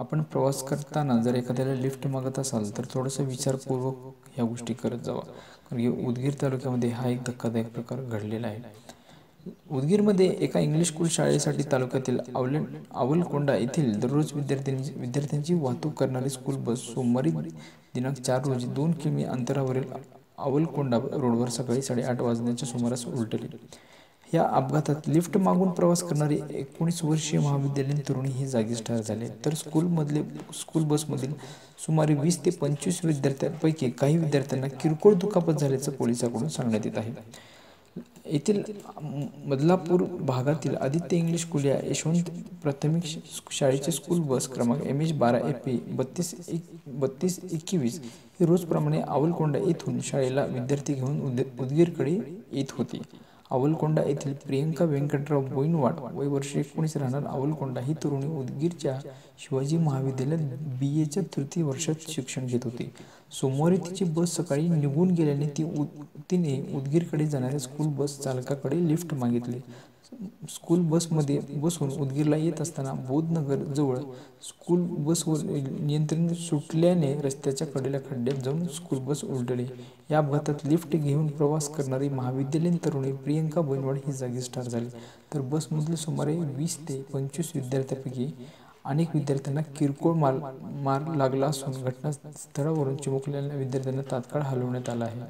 आपण प्रवास करताना जर एखाद्याला लिफ्ट मागत असाल तर थोडंसं विचारपूर्वक ह्या गोष्टी करत जावा, कारण की उदगीर तालुक्यामध्ये हा एक धक्कादायक प्रकार घडलेला आहे. उदगीरमध्ये एका इंग्लिश स्कूल शाळेसाठी तालुक्यातील आवलकोंडा येथील दररोज विद्यार्थ्यांची वाहतूक करणारी स्कूल बस सोमवारी दिनांक 4 रोजी 2 किमी अंतरावरील आवलकोंडा रोडवर सकाळी 8:30 वाजण्याच्या सुमारास उलटली. या अपघातात लिफ्ट मागून प्रवास करणारी 19 वर्षीय महाविद्यालयीन तरुणी ही जागीच ठार झाले, तर स्कूल बसमधील सुमारे 20 ते 25 विद्यार्थ्यांपैकी काही विद्यार्थ्यांना किरकोळ दुखापत झाल्याचं पोलिसांकडून सांगण्यात येत आहे. येथील बदलापूर भागातील आदित्य इंग्लिश स्कूल या यशवंत प्राथमिक शाळेची स्कूल बस क्रमांक MH12 AP 3221 ही रोजप्रमाणे आवलकोंडा येथून शाळेला विद्यार्थी घेऊन उदगीरकडे येत होती. आवलकोंडा येथील प्रियंका व्यंकटराव बोईनवाड वय वर्ष 19 राहणार आवलकोंडा ही तरुणी उदगीरच्या शिवाजी महाविद्यालयात BA तृतीय वर्षात शिक्षण घेत होती. सोमवारी तिची बस सकाळी निघून गेल्याने तिने उदगीरकडे जाणाऱ्या स्कूल बस चालकाकडे लिफ्ट मागितले. स्कूल बसमध्ये बसून उदगीरला येत असताना बोधनगर जवळ स्कूल बसवर नियंत्रण सुटल्याने रस्त्याच्या कडेला खड्ड्यात जाऊन स्कूल बस उलटली. या अपघातात लिफ्ट घेऊन प्रवास करणारी महाविद्यालयीन तरुणी प्रियंका बोईनवाड ही जागीच ठार झाली, तर बसमधील सुमारे 20 ते 25 विद्यार्थ्यांपैकी अनेक विद्यार्थ्यांना किरकोळ मार लागला असून घटनास्थळावरून चिमुकलेल्या विद्यार्थ्यांना तात्काळ हलवण्यात आलं आहे.